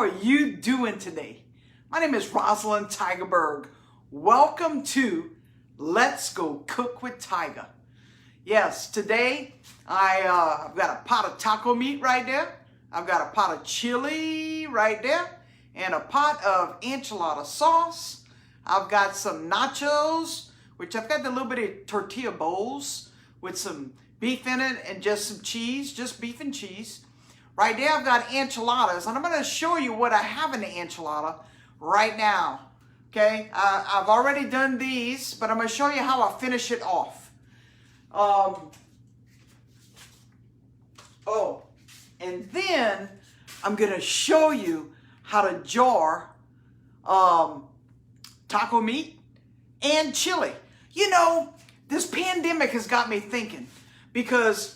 are you doing today? My name is Rosalind Tigerberg. Welcome to Let's Go Cook with Tiger. Yes, today I've got a pot of taco meat right there. I've got a pot of chili right there and a pot of enchilada sauce. I've got some nachos, which I've got the little bit of tortilla bowls with some beef in it and just some cheese, just beef and cheese. Right there I've got enchiladas, and I'm going to show you what I have in the enchilada right now. Okay, I've already done these, but I'm going to show you how I finish it off. And then I'm going to show you how to jar taco meat and chili. You know, this pandemic has got me thinking because,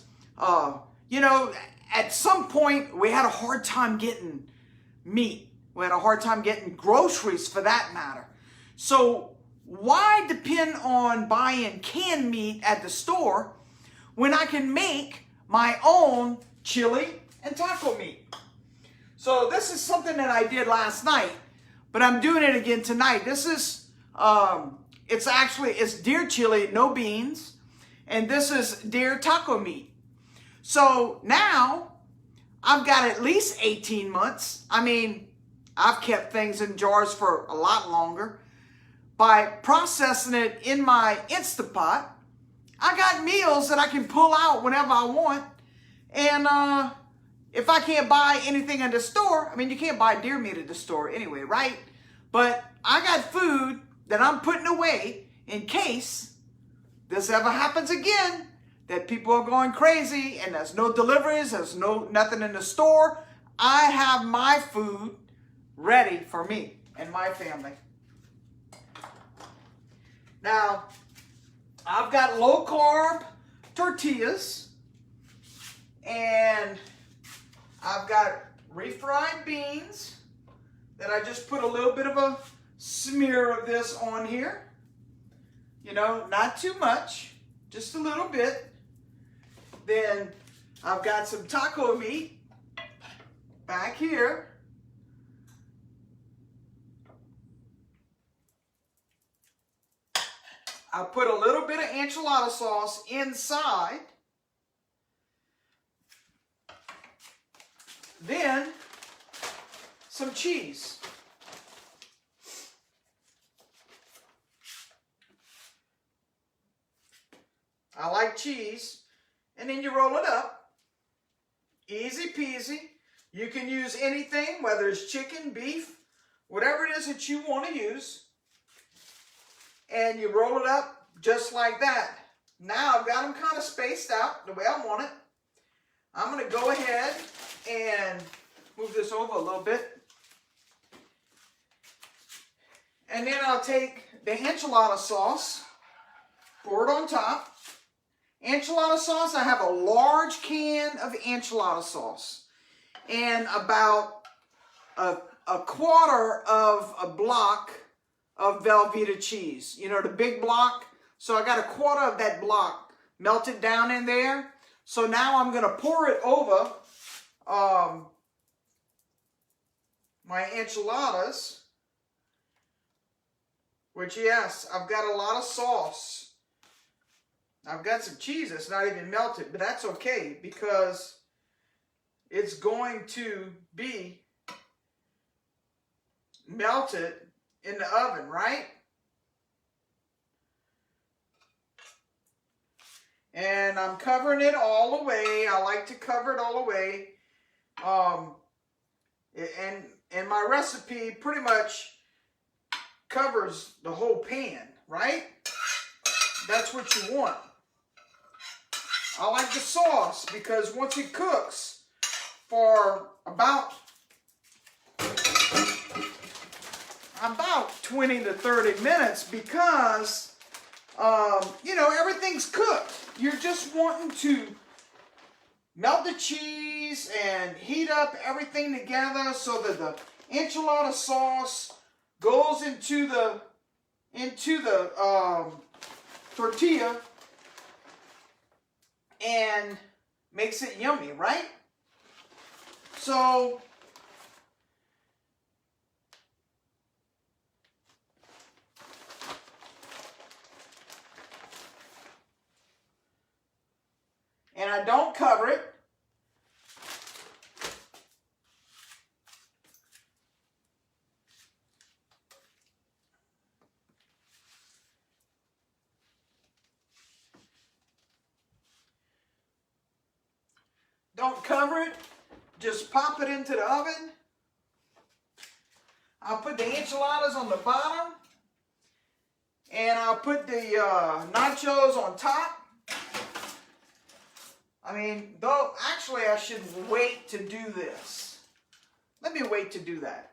at some point we had a hard time getting meat. We had a hard time getting groceries for that matter. So why depend on buying canned meat at the store when I can make my own chili and taco meat? So this is something that I did last night, but I'm doing it again tonight. This is, it's deer chili, no beans, and this is deer taco meat. So now I've got at least 18 months. I mean, I've kept things in jars for a lot longer. By processing it in my Instapot, I got meals that I can pull out whenever I want. And if I can't buy anything at the store, I mean, you can't buy deer meat at the store anyway, right? But I got food that I'm putting away in case this ever happens again, that people are going crazy and there's no deliveries, there's nothing in the store. I have my food ready for me and my family. Now, I've got low carb tortillas and I've got refried beans that I just put a little bit of a smear of this on here. You know, not too much, just a little bit. Then I've got some taco meat back here. I'll put a little bit of enchilada sauce inside. Then some cheese. I like cheese. And then you roll it up. Easy peasy. You can use anything, whether it's chicken, beef, whatever it is that you want to use. And you roll it up just like that. Now I've got them kind of spaced out the way I want it. I'm going to go ahead and move this over a little bit. And then I'll take the enchilada sauce, pour it on top. Enchilada sauce, I have a large can of enchilada sauce and about a quarter of a block of Velveeta cheese. You know, the big block. So I got a quarter of that block melted down in there. So now I'm going to pour it over my enchiladas, which, yes, I've got a lot of sauce. I've got some cheese that's not even melted, but that's okay because it's going to be melted in the oven, right? And I'm covering it all the way. I like to cover it all the way. And my recipe pretty much covers the whole pan, right? That's what you want. I like the sauce because once it cooks for about 20 to 30 minutes because, everything's cooked. You're just wanting to melt the cheese and heat up everything together so that the enchilada sauce goes into the tortilla and makes it yummy, right? So and I don't cover it. Don't cover it, just pop it into the oven. I'll put the enchiladas on the bottom, and I'll put the nachos on top. I mean, though, actually I should wait to do this. Let me wait to do that.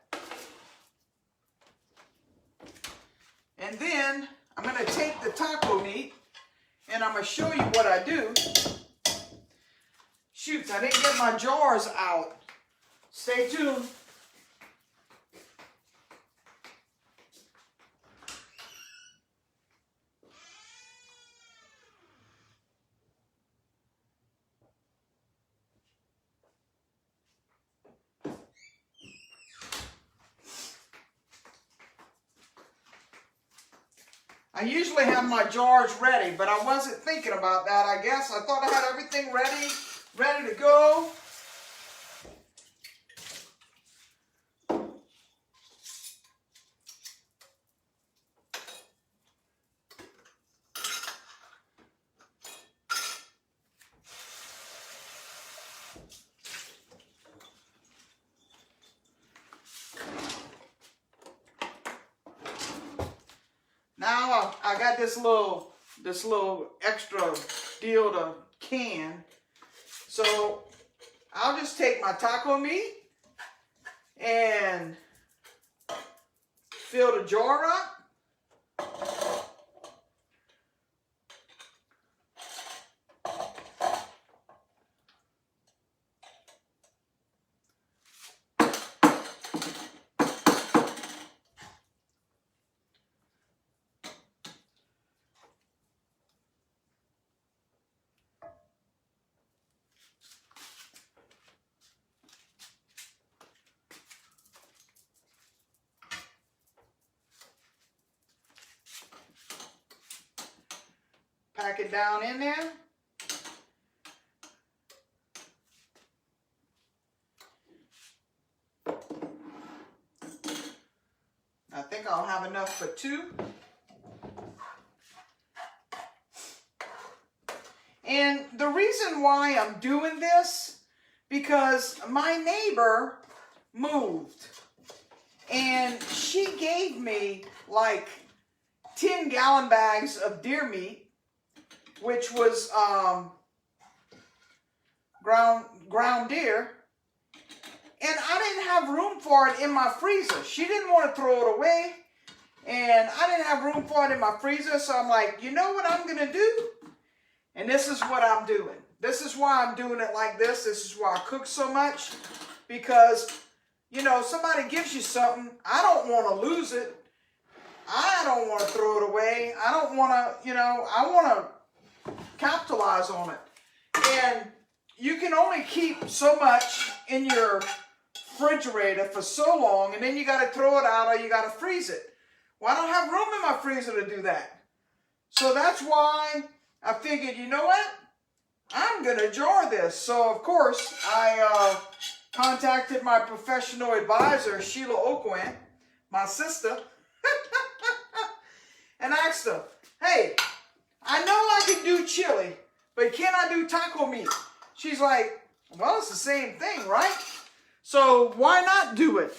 And then I'm going to take the taco meat, and I'm going to show you what I do. Shoot, I didn't get my jars out. Stay tuned. I usually have my jars ready, but I wasn't thinking about that, I guess. I thought I had everything ready to go. Now I got this little extra deal to can. So I'll just take my taco meat and fill the jar up. Pack it down in there. I think I'll have enough for 2. And the reason why I'm doing this, because my neighbor moved and she gave me like 10-gallon bags of deer meat, which was ground deer, and I didn't have room for it in my freezer. She didn't want to throw it away, and I didn't have room for it in my freezer, so I'm like, you know what I'm going to do? And this is what I'm doing. This is why I'm doing it like this. This is why I cook so much, because, you know, somebody gives you something, I don't want to lose it. I don't want to throw it away. I don't want to, you know, I want to capitalize on it. And you can only keep so much in your refrigerator for so long, and then you got to throw it out or you got to freeze it. Well, I don't have room in my freezer to do that. So that's why I figured, you know what? I'm going to jar this. So, of course, I contacted my professional advisor, Sheila Oakwan, my sister, and asked her, hey, I know I can do chili, but can I do taco meat? She's like, well, it's the same thing, right? So why not do it?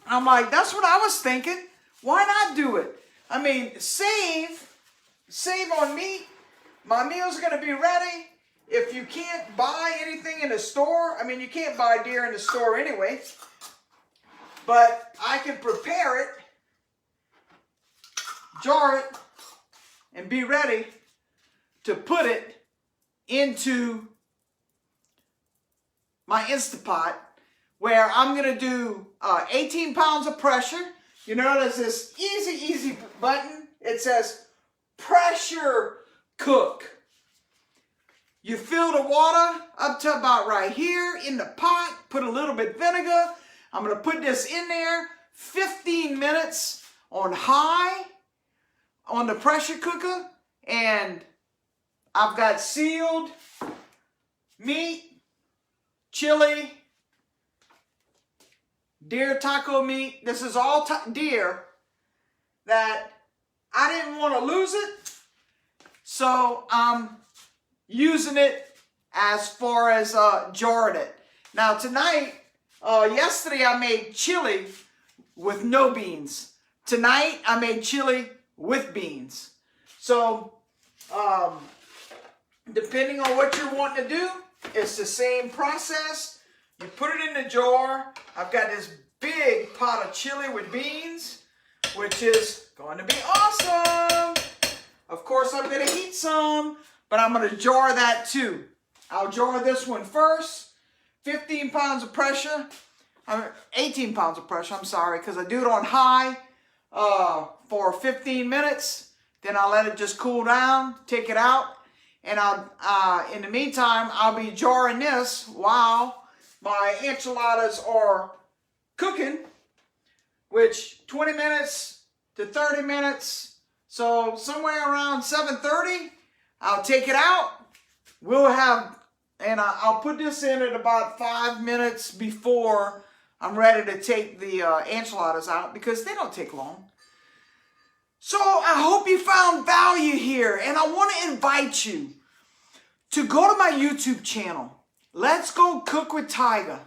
I'm like, that's what I was thinking. Why not do it? I mean, save on meat. My meal's going to be ready. If you can't buy anything in the store, I mean, you can't buy deer in the store anyway, but I can prepare it, jar it, and be ready to put it into my Instapot, where I'm going to do 18 pounds of pressure. You notice this easy button. It says pressure cook. You fill the water up to about right here in the pot. Put a little bit vinegar. I'm going to put this in there. 15 minutes on high on the pressure cooker. And I've got sealed meat, chili, deer taco meat. This is all deer that I didn't want to lose it. So I'm using it as far as jarred it. Now tonight, yesterday I made chili with no beans. Tonight I made chili with beans. So depending on what you're wanting to do, it's the same process. You put it in the jar. I've got this big pot of chili with beans, which is going to be awesome. Of course, I'm going to heat some, but I'm going to jar that too. I'll jar this one first. 15 pounds of pressure. 18 pounds of pressure, I'm sorry, because I do it on high for 15 minutes. Then I'll let it just cool down, take it out. And in the meantime, I'll be jarring this while my enchiladas are cooking, which 20 minutes to 30 minutes. So somewhere around 7:30, I'll take it out. We'll have, and I'll put this in at about 5 minutes before I'm ready to take the enchiladas out, because they don't take long. So I hope you found value here, and I want to invite you to go to my YouTube channel. Let's Go Cook with Tiger.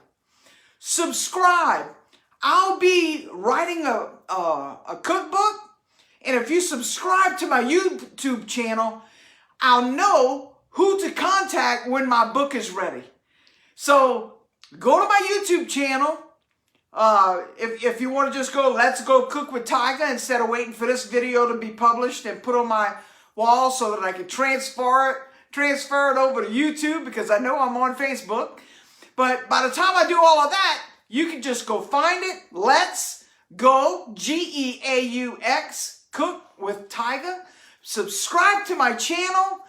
Subscribe. I'll be writing a cookbook, and if you subscribe to my YouTube channel, I'll know who to contact when my book is ready. So go to my YouTube channel. If you want to just go, Let's Go Cook with Tiger, instead of waiting for this video to be published and put on my wall so that I can transfer it over to YouTube, because I know I'm on Facebook. But by the time I do all of that, you can just go find it. Let's Go, Geaux, Cook with Tiger. Subscribe to my channel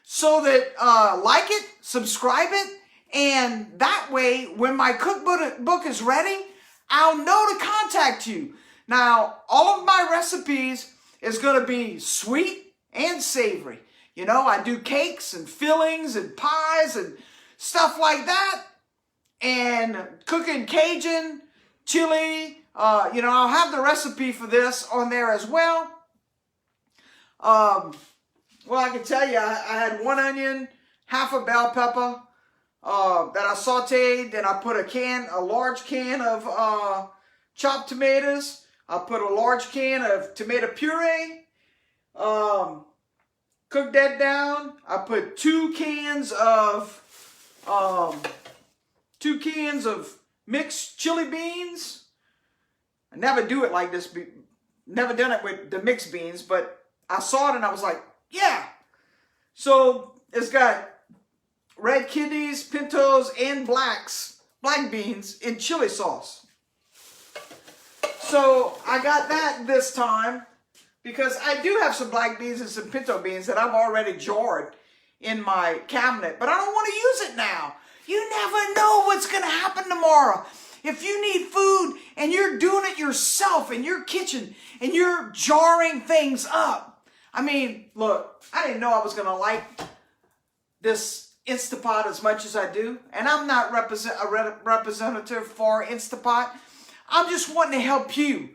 so that, like it, subscribe it, and that way, when my cookbook is ready, I'll know to contact you. Now, all of my recipes is going to be sweet and savory. You know, I do cakes and fillings and pies and stuff like that. And cooking Cajun, chili. You know, I'll have the recipe for this on there as well. Well, I can tell you, I had 1 onion, half a bell pepper that I sauteed. Then I put a large can of chopped tomatoes. I put a large can of tomato puree. Cook that down. I put 2 cans of mixed chili beans. I never do it like this. Never done it with the mixed beans, but I saw it and I was like, yeah. So it's got red kidneys, pintos, and black beans in chili sauce. So I got that this time, because I do have some black beans and some pinto beans that I've already jarred in my cabinet, but I don't want to use it now. You never know what's going to happen tomorrow. If you need food and you're doing it yourself in your kitchen and you're jarring things up. I mean, look, I didn't know I was going to like this Instapot as much as I do. And I'm not a representative for Instapot. I'm just wanting to help you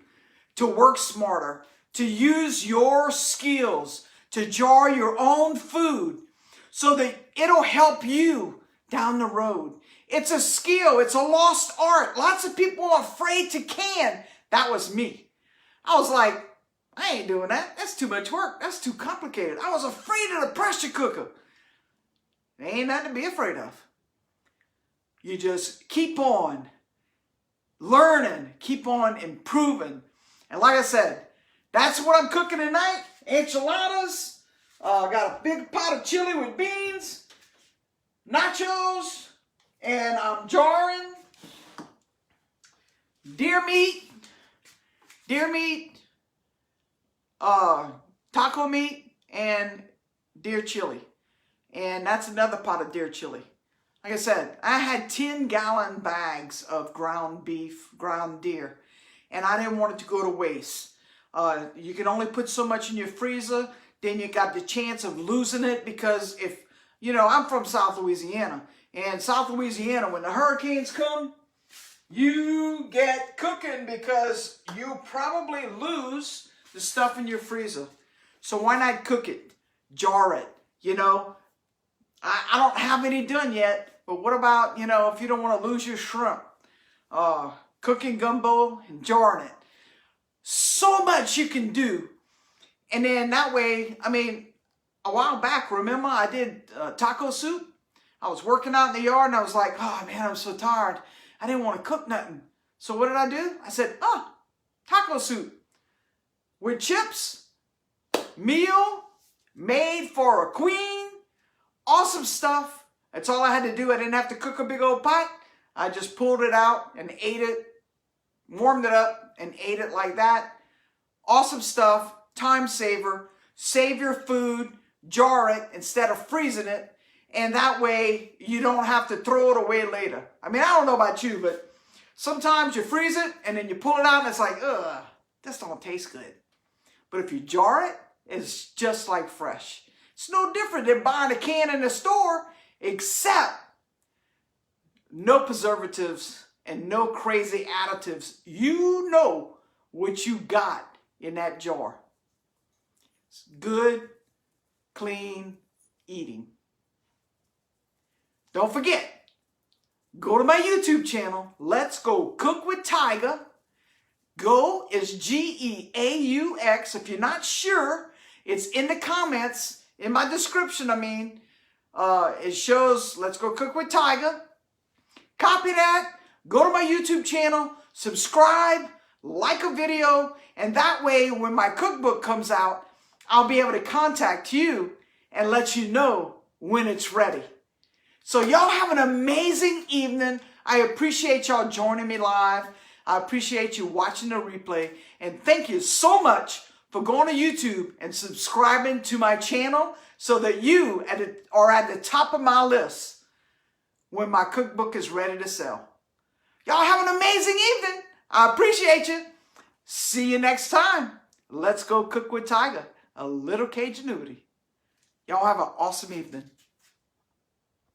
to work smarter, to use your skills, to jar your own food so that it'll help you down the road. It's a skill. It's a lost art. Lots of people are afraid to can. That was me. I was like, I ain't doing that. That's too much work. That's too complicated. I was afraid of the pressure cooker. There ain't nothing to be afraid of. You just keep on learning, keep on improving. And like I said, that's what I'm cooking tonight. Enchiladas. Got a big pot of chili with beans. Nachos. And I'm jarring deer meat, taco meat, and deer chili. And that's another pot of deer chili. Like I said, I had 10-gallon bags of ground beef, ground deer, and I didn't want it to go to waste. You can only put so much in your freezer, then you got the chance of losing it, because if, you know, I'm from South Louisiana. in South Louisiana, when the hurricanes come, you get cooking because you probably lose the stuff in your freezer. So why not cook it? Jar it, you know. I don't have any done yet, but what about, you know, if you don't want to lose your shrimp? Cooking gumbo and jarring it. So much you can do. And then that way, I mean, a while back, remember I did taco soup? I was working out in the yard and I was like, oh man, I'm so tired. I didn't want to cook nothing. So what did I do? I said, taco soup with chips, meal made for a queen, awesome stuff. That's all I had to do. I didn't have to cook a big old pot. I just pulled it out and ate it, warmed it up and ate it like that. Awesome stuff, time saver. Save your food, jar it instead of freezing it. And that way you don't have to throw it away later. I mean, I don't know about you, but sometimes you freeze it and then you pull it out and it's like, ugh, this don't taste good. But if you jar it, it's just like fresh. It's no different than buying a can in the store, except no preservatives and no crazy additives. You know what you got in that jar. It's good, clean eating. Don't forget, go to my YouTube channel. Let's go cook with Tiger. Go is G-E-A-U-X. If you're not sure, it's in the comments, in my description, I mean. It shows Let's Go Cook with Tiger. Copy that. Go to my YouTube channel. Subscribe. Like a video. And that way, when my cookbook comes out, I'll be able to contact you and let you know when it's ready. So y'all have an amazing evening. I appreciate y'all joining me live. I appreciate you watching the replay. And thank you so much for going to YouTube and subscribing to my channel so that you are at the top of my list when my cookbook is ready to sell. Y'all have an amazing evening. I appreciate you. See you next time. Let's go cook with Tiger. A little Cajunity. Y'all have an awesome evening.